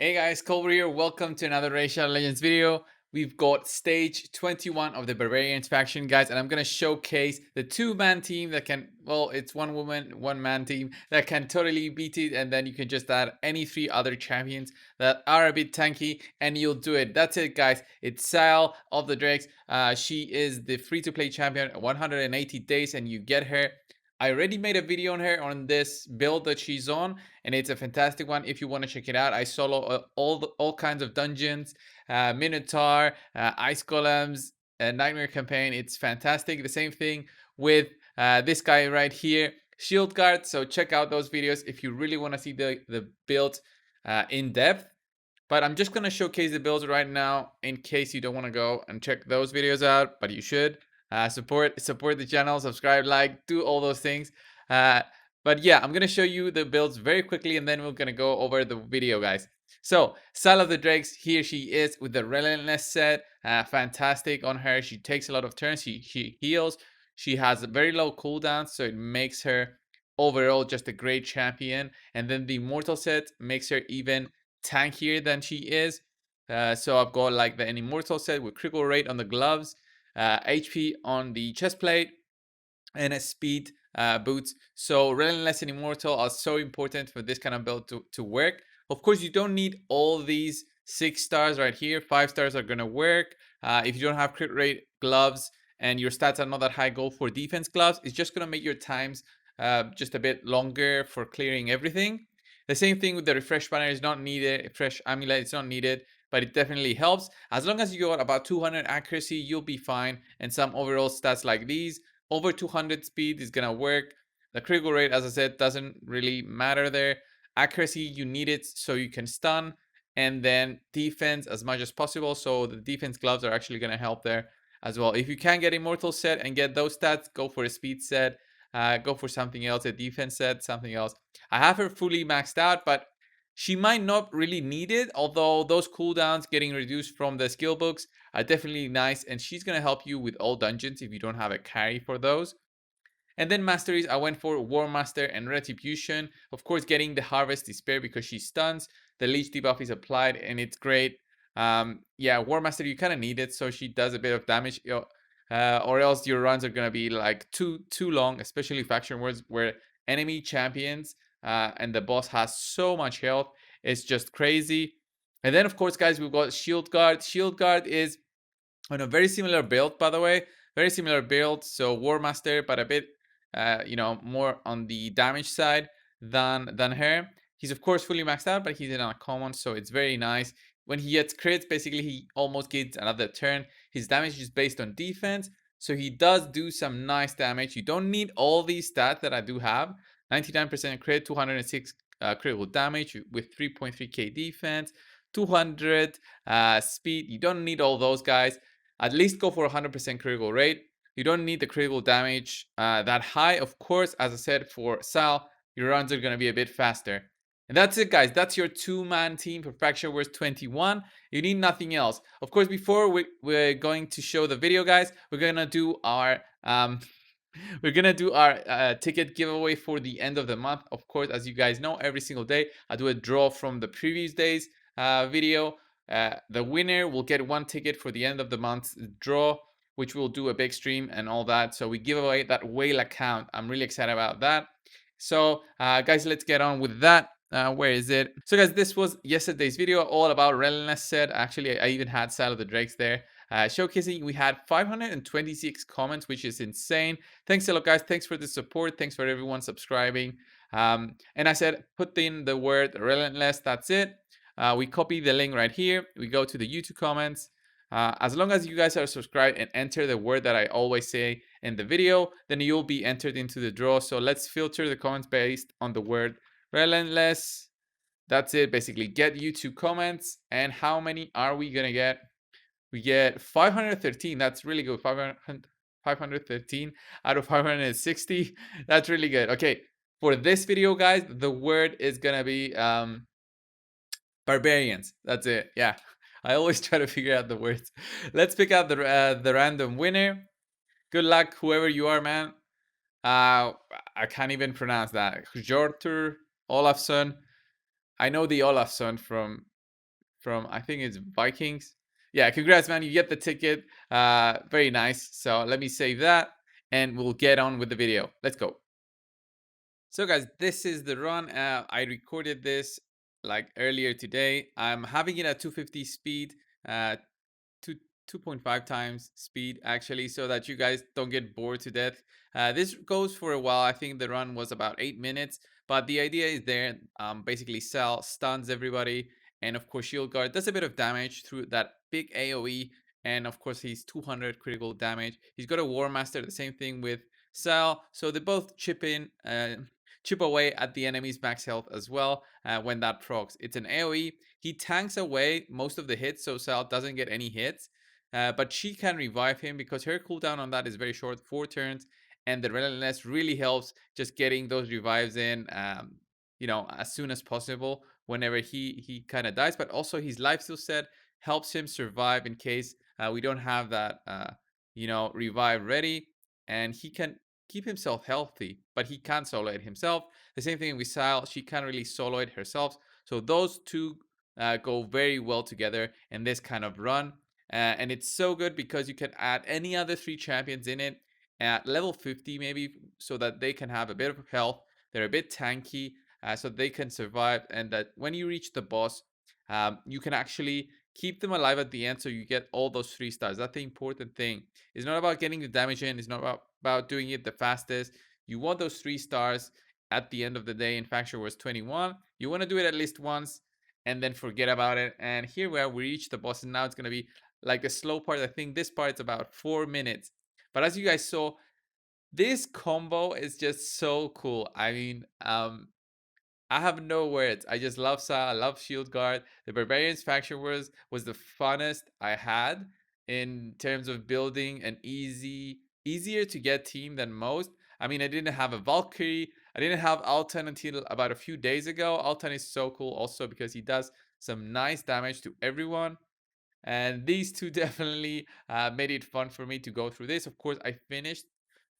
Hey guys, Colbert here. Welcome to another Racial Legends video. We've got stage 21 of the Barbarians faction, guys, and I'm gonna showcase the two-man team that can, well, it's one woman, one man team that can totally beat it, and then you can just add any three other champions that are a bit tanky, and you'll do it. That's it, guys. It's Sall of the Drakes. She is the free-to-play champion, 180 days, and you get her. I already made a video on her on this build that she's on, and it's a fantastic one if you want to check it out. I solo all kinds of dungeons, Minotaur, Ice Golems, Nightmare Campaign. It's fantastic. The same thing with this guy right here, Shieldguard. So check out those videos if you really want to see the build in depth. But I'm just going to showcase the builds right now in case you don't want to go and check those videos out, but you should. Support the channel, subscribe, like, do all those things. But yeah, I'm going to show you the builds very quickly, and then we're going to go over the video, guys. So, Sall of the Drakes, here she is with the Relentless set. Fantastic on her. She takes a lot of turns. She heals. She has a very low cooldown, so it makes her overall just a great champion. And then the Immortal set makes her even tankier than she is. So I've got like the Immortal set with critical rate on the gloves, HP on the chest plate, and a speed boots. So Relentless and Immortal are so important for this kind of build to work. Of course, you don't need all these 6 stars right here. 5 stars are gonna work. If you don't have crit rate gloves and your stats are not that high, go for defense gloves. It's just gonna make your times just a bit longer for clearing everything. The same thing with the refresh banner is not needed. Refresh amulet is not needed, but it definitely helps. As long as you got about 200 accuracy, you'll be fine. And some overall stats like these, over 200 speed is gonna work. The critical rate, as I said, doesn't really matter there. Accuracy, you need it so you can stun. And then defense as much as possible. So the defense gloves are actually gonna help there as well. If you can get Immortal set and get those stats, go for a speed set. Go for something else, a defense set, something else. I have her fully maxed out, but she might not really need it, although those cooldowns getting reduced from the skill books are definitely nice, and she's going to help you with all dungeons if you don't have a carry for those. And then masteries, I went for War Master and Retribution. Of course, getting the Harvest Despair because she stuns. The Leech debuff is applied, and it's great. Yeah, War Master, you kind of need it, so she does a bit of damage. Or else your runs are gonna be like too long, especially faction wars where enemy champions and the boss has so much health. It's just crazy. And then of course, guys, we've got Shieldguard. Shieldguard is on a very similar build, by the way, very similar build. So War Master, but a bit, more on the damage side than her. He's of course fully maxed out, but he's in a common, so it's very nice. When he gets crits, basically he almost gets another turn. His damage is based on defense, so he does do some nice damage. You don't need all these stats that I do have. 99% crit, 206 critical damage with 3.3k defense, 200 speed. You don't need all those guys. At least go for 100% critical rate. You don't need the critical damage that high. Of course, as I said, for Sall, your runs are going to be a bit faster. And that's it, guys. That's your two-man team for Faction Wars 21. You need nothing else. Of course, before we're going to show the video, guys, we're going to do our ticket giveaway for the end of the month. Of course, as you guys know, every single day I do a draw from the previous day's video. The winner will get 1 ticket for the end of the month draw, which we'll do a big stream and all that. So we give away that whale account. I'm really excited about that. So guys, let's get on with that. Where is it? So guys, this was yesterday's video all about Relentless set. Actually, I even had Sall of the Drakes there. Showcasing, we had 526 comments, which is insane. Thanks a lot, guys. Thanks for the support. Thanks for everyone subscribing. And I said, put in the word Relentless. That's it. We copy the link right here. We go to the YouTube comments. As long as you guys are subscribed and enter the word that I always say in the video, then you'll be entered into the draw. So let's filter the comments based on the word Relentless. That's it. Basically, get YouTube comments. And how many are we going to get? We get 513. That's really good. 513 out of 560. That's really good. Okay. For this video, guys, the word is going to be Barbarians. That's it. Yeah. I always try to figure out the words. Let's pick out the random winner. Good luck, whoever you are, man. I can't even pronounce that. Hjortur Olafsson. I know the Olafsson from from, I think it's Vikings. Yeah, congrats, man. You get the ticket. Very nice. So let me save that and we'll get on with the video. Let's go. So guys, this is the run. I recorded this like earlier today. I'm having it at 250 speed, uh, 2.5 times speed actually, so that you guys don't get bored to death. This goes for a while. I think the run was about 8 minutes, but the idea is there. Basically, Sall stuns everybody, and of course, Shieldguard does a bit of damage through that big AOE, and of course, he's 200 critical damage. He's got a War Master, the same thing with Sall, so they both chip away at the enemy's max health as well when that procs. It's an AoE. He tanks away most of the hits, so Sall doesn't get any hits. But she can revive him because her cooldown on that is very short, 4 turns, and the Relentless really helps just getting those revives in, as soon as possible whenever he kind of dies. But also his lifesteal set helps him survive in case we don't have that, revive ready, and he can keep himself healthy, but he can't solo it himself. The same thing with Sall, she can't really solo it herself. So those two go very well together in this kind of run. And it's so good because you can add any other 3 champions in it at level 50 maybe, so that they can have a bit of health. They're a bit tanky, so they can survive, and that when you reach the boss, you can actually keep them alive at the end, so you get all those 3 stars. That's the important thing. It's not about getting the damage in. It's not about doing it the fastest. You want those 3 stars at the end of the day in Faction Wars 21. You want to do it at least once and then forget about it. And here we reach the boss, and now it's going to be like the slow part. I think this part's about 4 minutes. But as you guys saw, this combo is just so cool. I mean, I have no words. I just love Sall. I love Shieldguard. The Barbarians faction was the funnest I had in terms of building an easier to get team than most. I mean, I didn't have a Valkyrie. I didn't have Altan until about a few days ago. Altan is so cool also because he does some nice damage to everyone. And these two definitely made it fun for me to go through this. Of course, I finished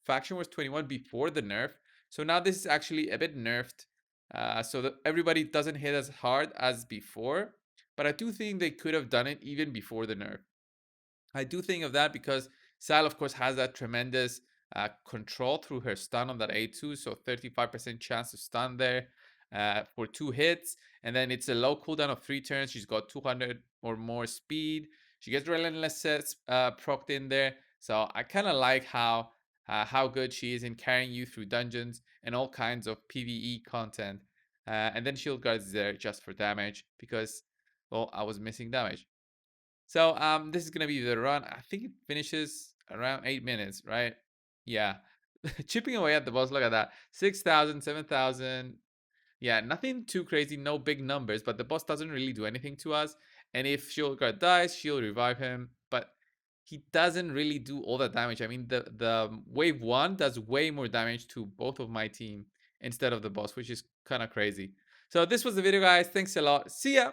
Faction Wars 21 before the nerf. So now this is actually a bit nerfed, so that everybody doesn't hit as hard as before. But I do think they could have done it even before the nerf. I do think of that because Sall, of course, has that tremendous control through her stun on that A2. So 35% chance to stun there for 2 hits. And then it's a low cooldown of 3 turns. She's got 200 or more speed. She gets Relentless sets procced in there. So I kind of like how good she is in carrying you through dungeons and all kinds of PvE content. And then Shieldguard is there just for damage because, well, I was missing damage. So this is gonna be the run. I think it finishes around 8 minutes, right? Yeah. Chipping away at the boss. Look at that. 6,000, 7,000. Yeah, nothing too crazy, no big numbers, but the boss doesn't really do anything to us. And if Shieldguard dies, she'll revive him, but he doesn't really do all that damage. I mean, the wave 1 does way more damage to both of my team instead of the boss, which is kind of crazy. So this was the video, guys. Thanks a lot. See ya!